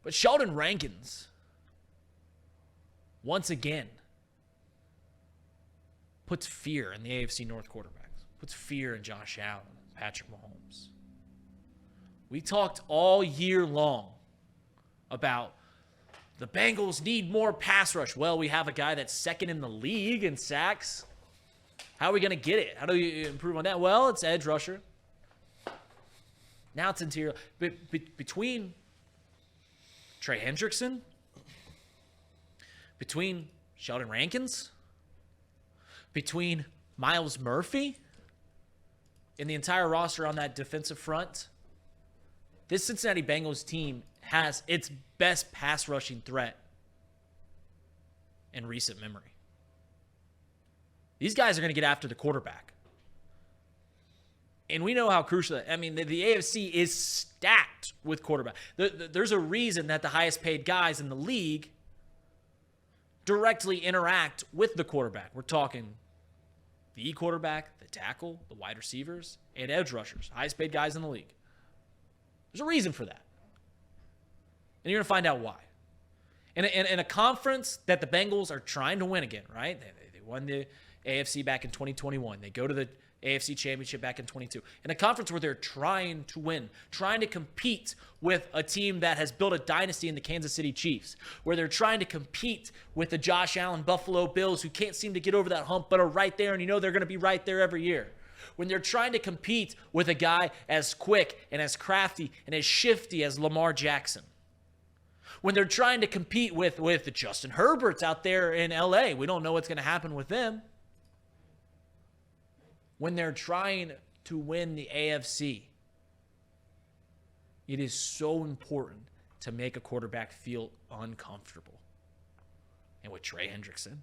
But Sheldon Rankins, once again, puts fear in the AFC North quarterbacks. Puts fear in Josh Allen, Patrick Mahomes. We talked all year long about the Bengals need more pass rush. Well, we have a guy that's second in the league in sacks. How are we going to get it? How do we improve on that? Well, it's edge rusher. Now it's interior. Between Trey Hendrickson, between Sheldon Rankins, between Myles Murphy, and the entire roster on that defensive front, this Cincinnati Bengals team has its best pass rushing threat in recent memory. These guys are going to get after the quarterback. And we know how crucial that. I mean, the AFC is stacked with quarterback. There's a reason that the highest paid guys in the league directly interact with the quarterback. We're talking the quarterback, the tackle, the wide receivers, and edge rushers. Highest paid guys in the league. There's a reason for that. And you're going to find out why. In a conference that the Bengals are trying to win again, right? They won the AFC back in 2021. They go to the AFC Championship back in 22. In a conference where they're trying to win, trying to compete with a team that has built a dynasty in the Kansas City Chiefs, where they're trying to compete with the Josh Allen Buffalo Bills who can't seem to get over that hump but are right there, and you know they're going to be right there every year. When they're trying to compete with a guy as quick and as crafty and as shifty as Lamar Jackson. When they're trying to compete with the Justin Herberts out there in LA. We don't know what's going to happen with them. When they're trying to win the AFC, it is so important to make a quarterback feel uncomfortable. And with Trey Hendrickson,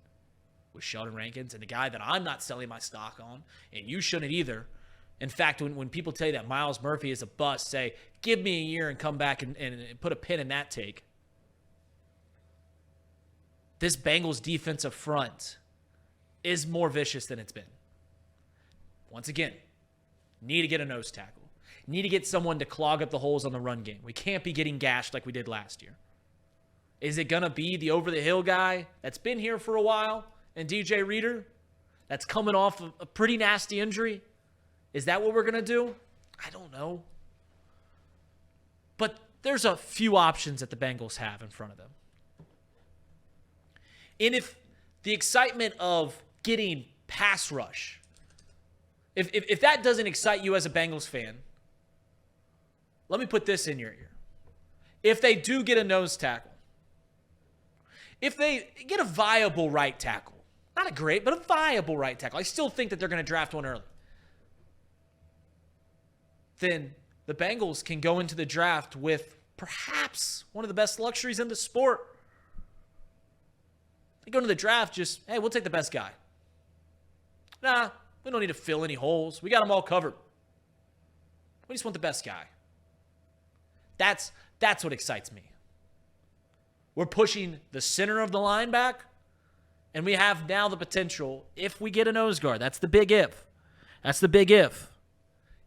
with Sheldon Rankins, and the guy that I'm not selling my stock on, and you shouldn't either. In fact, when people tell you that Myles Murphy is a bust, say, give me a year and come back and put a pin in that take. This Bengals defensive front is more vicious than it's been. Once again, need to get a nose tackle. Need to get someone to clog up the holes on the run game. We can't be getting gashed like we did last year. Is it going to be the over-the-hill guy that's been here for a while and DJ Reader that's coming off a pretty nasty injury? Is that what we're going to do? I don't know. But there's a few options that the Bengals have in front of them. And if the excitement of getting pass rush, if that doesn't excite you as a Bengals fan, let me put this in your ear. If they do get a nose tackle, if they get a viable right tackle, not a great, but a viable right tackle, I still think that they're going to draft one early. Then the Bengals can go into the draft with perhaps one of the best luxuries in the sport. They go into the draft just, hey, we'll take the best guy. Nah, we don't need to fill any holes. We got them all covered. We just want the best guy. That's what excites me. We're pushing the center of the line back, and we have now the potential, if we get a nose guard, that's the big if. That's the big if.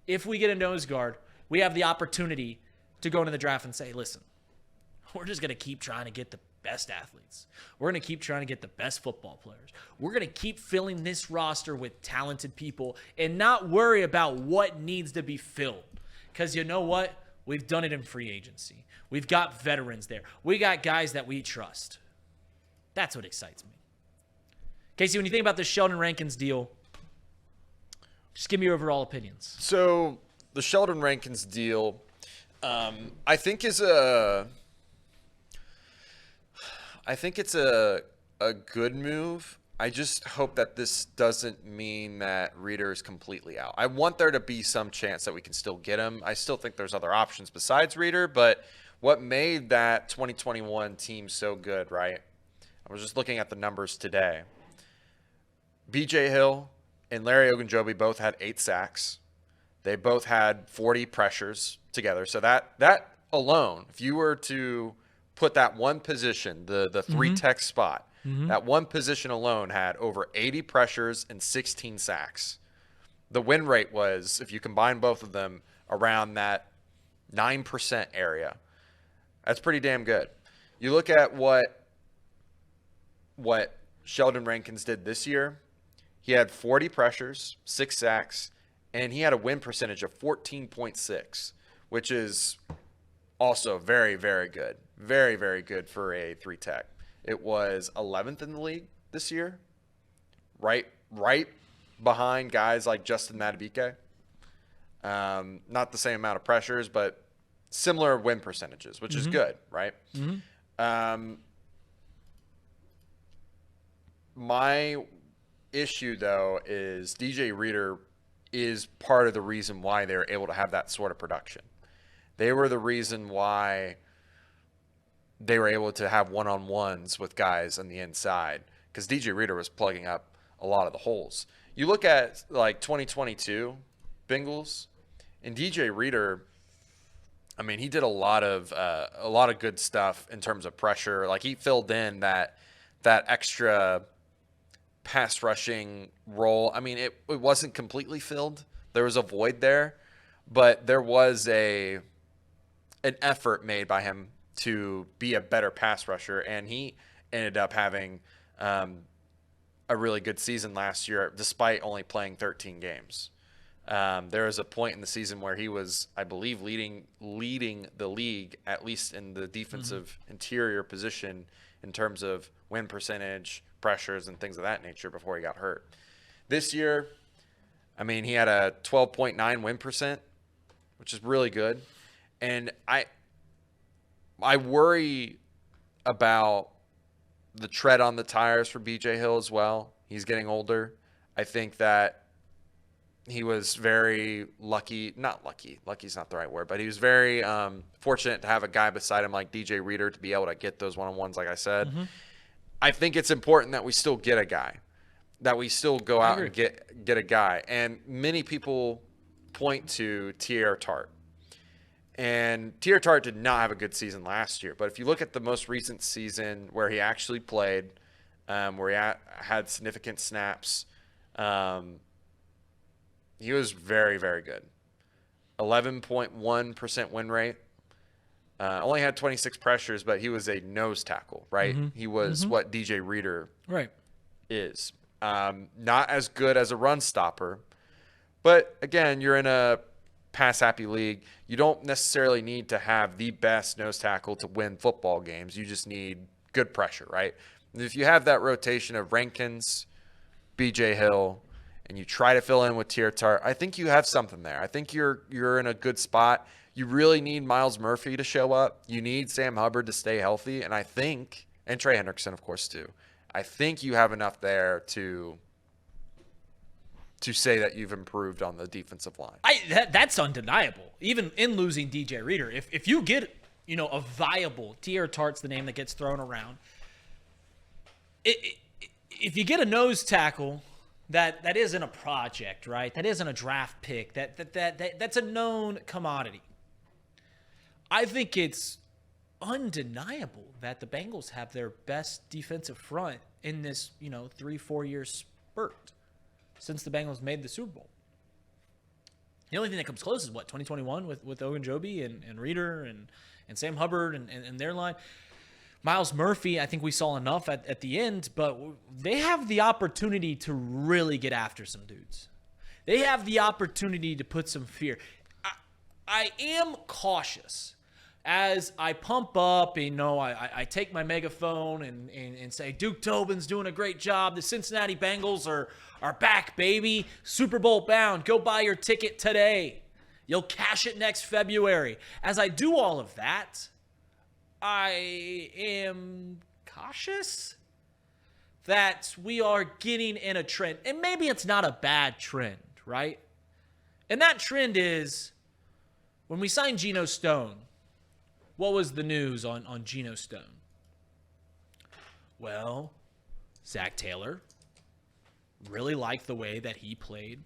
If we get a nose guard, we have the opportunity to go into the draft and say, listen, we're just going to keep trying to get the best athletes. We're going to keep trying to get the best football players. We're going to keep filling this roster with talented people and not worry about what needs to be filled. Because you know what? We've done it in free agency. We've got veterans there. We got guys that we trust. That's what excites me. Casey, when you think about this Sheldon Rankins deal, just give me your overall opinions. So the Sheldon Rankins deal, I think it's a good move. I just hope that this doesn't mean that Reader is completely out. I want there to be some chance that we can still get him. I still think there's other options besides Reader, but what made that 2021 team so good, right? I was just looking at the numbers today. BJ Hill and Larry Ogunjobi both had 8 sacks. They both had 40 pressures together. So that alone, if you were to put that one position, the 3-tech spot, that one position alone had over 80 pressures and 16 sacks. The win rate was, if you combine both of them, around that 9% area. That's pretty damn good. You look at what Sheldon Rankins did this year. He had 40 pressures, 6 sacks, and he had a win percentage of 14.6, which is also very, very good. Very, very good for a 3-tech. It was 11th in the league this year, right behind guys like Justin Madubuike. Not the same amount of pressures, but similar win percentages, which is good, right? My issue, though, is DJ Reader is part of the reason why they were able to have that sort of production. They were the reason why they were able to have one-on-ones with guys on the inside, because DJ Reader was plugging up a lot of the holes. You look at like 2022 Bengals and DJ Reader. I mean, he did a lot of good stuff in terms of pressure. Like, he filled in that extra pass rushing role. I mean, it wasn't completely filled. There was a void there, but there was an effort made by him to be a better pass rusher, and he ended up having a really good season last year despite only playing 13 games. There was a point in the season where he was, I believe, leading the league, at least in the defensive interior position, in terms of win percentage, pressures, and things of that nature before he got hurt. This year, I mean, he had a 12.9 win percent, which is really good. And I worry about the tread on the tires for BJ Hill as well. He's getting older. I think that he was very lucky. Not lucky. Lucky's not the right word, but he was very fortunate to have a guy beside him like DJ Reader to be able to get those one-on-ones, like I said. I think it's important that we still get a guy, that we still go out and get a guy. And many people point to T.R. Tart. And T.R. Tart did not have a good season last year. But if you look at the most recent season where he actually played, where he had significant snaps, he was very, very good. 11.1% win rate. Only had 26 pressures, but he was a nose tackle, right? He was what DJ Reader is. Not as good as a run stopper. But, again, you're in a pass-happy league. You don't necessarily need to have the best nose tackle to win football games. You just need good pressure, right? And if you have that rotation of Rankins, BJ Hill, and you try to fill in with T.R. Tart, I think you have something there. I think you're in a good spot. You really need Myles Murphy to show up. You need Sam Hubbard to stay healthy. And I think, and Trey Hendrickson, of course, too. I think you have enough there to say that you've improved on the defensive line. That's undeniable. Even in losing DJ Reader, if you get, a viable, T.R. Tart's the name that gets thrown around. If you get a nose tackle that isn't a project, right? That isn't a draft pick. That's a known commodity. I think it's undeniable that the Bengals have their best defensive front in this, 3-4 year spurt since the Bengals made the Super Bowl. The only thing that comes close is 2021 with Ogunjobi and Reader and Sam Hubbard and their line. Myles Murphy, I think we saw enough at the end, but they have the opportunity to really get after some dudes. They have the opportunity to put some fear. I am cautious as I pump up, I take my megaphone and say, Duke Tobin's doing a great job. The Cincinnati Bengals are back, baby. Super Bowl bound. Go buy your ticket today. You'll cash it next February. As I do all of that, I am cautious that we are getting in a trend. And maybe it's not a bad trend, right? And that trend is when we signed Geno Stone, what was the news on Geno Stone? Well, Zach Taylor really liked the way that he played.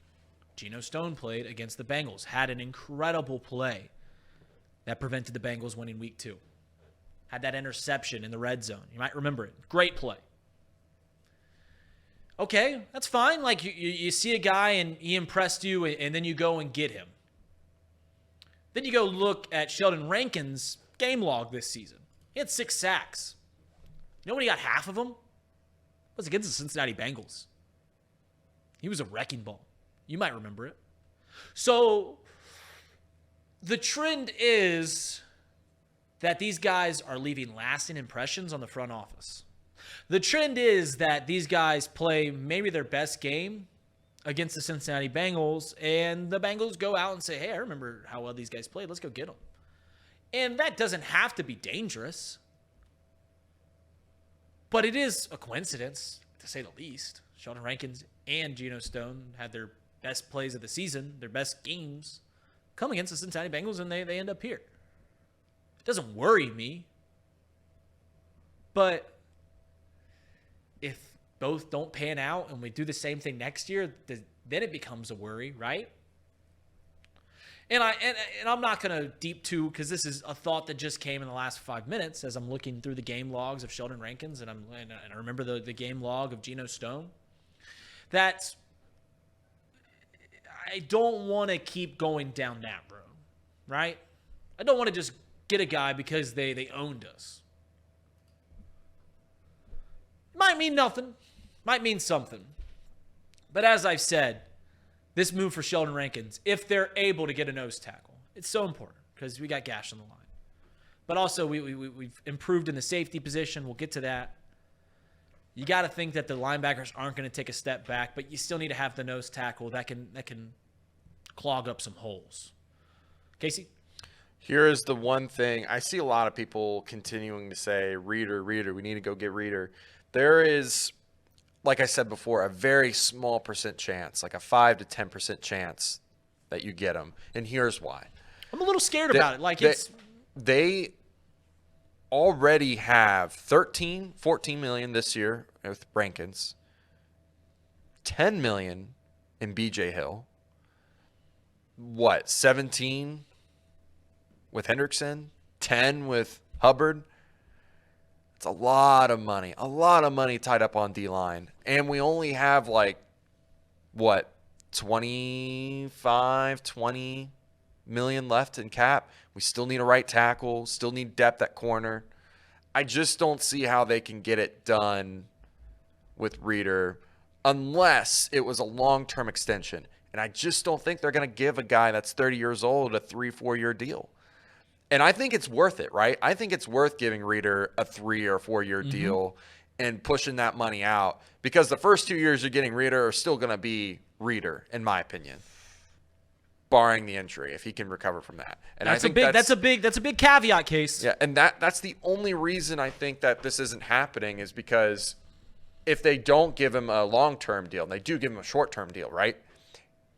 Geno Stone played against the Bengals. Had an incredible play that prevented the Bengals winning week 2. Had that interception in the red zone. You might remember it. Great play. Okay, that's fine. Like, you see a guy and he impressed you, and then you go and get him. Then you go look at Sheldon Rankins game log this season. He had 6 sacks. You know when he got half of them? It was against the Cincinnati Bengals. He was a wrecking ball. You might remember it. So the trend is that these guys are leaving lasting impressions on the front office. The trend is that these guys play maybe their best game against the Cincinnati Bengals, and the Bengals go out and say, hey, I remember how well these guys played. Let's go get them. And that doesn't have to be dangerous, but it is a coincidence, to say the least. Sheldon Rankins and Geno Stone had their best plays of the season, their best games, come against the Cincinnati Bengals, and they end up here. It doesn't worry me, but if both don't pan out and we do the same thing next year, then it becomes a worry, right? And I'm not going to deep too, because this is a thought that just came in the last 5 minutes as I'm looking through the game logs of Sheldon Rankins, and I remember the game log of Geno Stone. That I don't want to keep going down that road, right? I don't want to just get a guy because they owned us. Might mean nothing. Might mean something. But as I've said, this move for Sheldon Rankins, if they're able to get a nose tackle, it's so important because we got gash on the line. But also, we've improved in the safety position. We'll get to that. You got to think that the linebackers aren't going to take a step back, but you still need to have the nose tackle that can clog up some holes. Casey? Here is the one thing. I see a lot of people continuing to say, Reader, we need to go get Reader. There is, like I said before, a very small percent chance, like a 5 to 10% chance that you get him. And here's why. I'm a little scared about it. They already have 14 million this year with Rankins, 10 million in BJ Hill, 17 with Hendrickson, 10 with Hubbard. It's a lot of money tied up on D-line. And we only have 20 million left in cap. We still need a right tackle, still need depth at corner. I just don't see how they can get it done with Reader unless it was a long-term extension. And I just don't think they're going to give a guy that's 30 years old a 3-4 year deal. And I think it's worth it, right? I think it's worth giving Reader a 3 or 4 year deal and pushing that money out, because the first 2 years you're getting Reader are still going to be Reader, in my opinion, barring the injury, if he can recover from that. And that's I think that's a big caveat case. Yeah, and that's the only reason I think that this isn't happening, is because if they don't give him a long-term deal, and they do give him a short-term deal, right?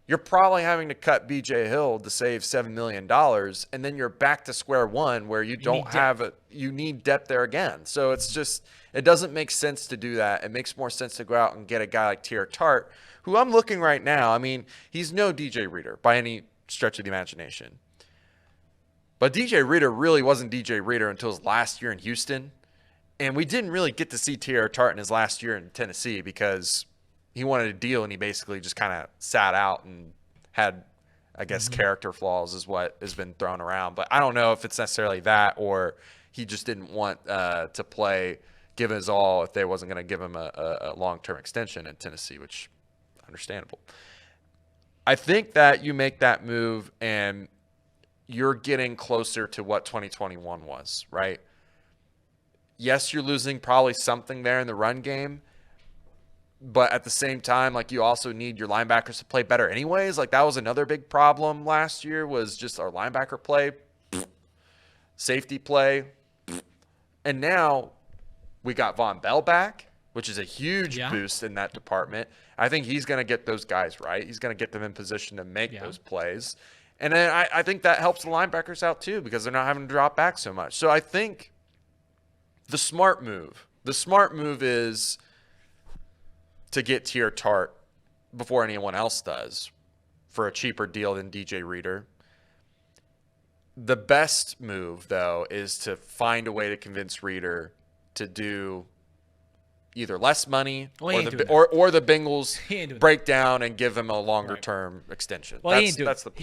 You're probably having to cut BJ Hill to save $7 million, and then you're back to square one where you need depth there again. So it doesn't make sense to do that. It makes more sense to go out and get a guy like Tier Tart, who I'm looking right now. I mean, he's no DJ Reader by any stretch of the imagination. But DJ Reader really wasn't DJ Reader until his last year in Houston. And we didn't really get to see Tier Tart in his last year in Tennessee because he wanted a deal, and he basically just kind of sat out and had, I guess, character flaws is what has been thrown around. But I don't know if it's necessarily that, or he just didn't want to play, give his all if they wasn't going to give him a long-term extension in Tennessee, which understandable. I think that you make that move and you're getting closer to what 2021 was, right? Yes, you're losing probably something there in the run game, but at the same time, you also need your linebackers to play better anyways. That was another big problem last year, was just our linebacker play, safety play. And now we got Von Bell back, which is a huge boost in that department. I think he's going to get those guys right. He's going to get them in position to make those plays. And then I think that helps the linebackers out too, because they're not having to drop back so much. So I think the smart move is to get Tier Tart before anyone else does for a cheaper deal than DJ Reader. The best move, though, is to find a way to convince Reader to do either less money or the Bengals break down and give him a longer term extension. Well, That's the point.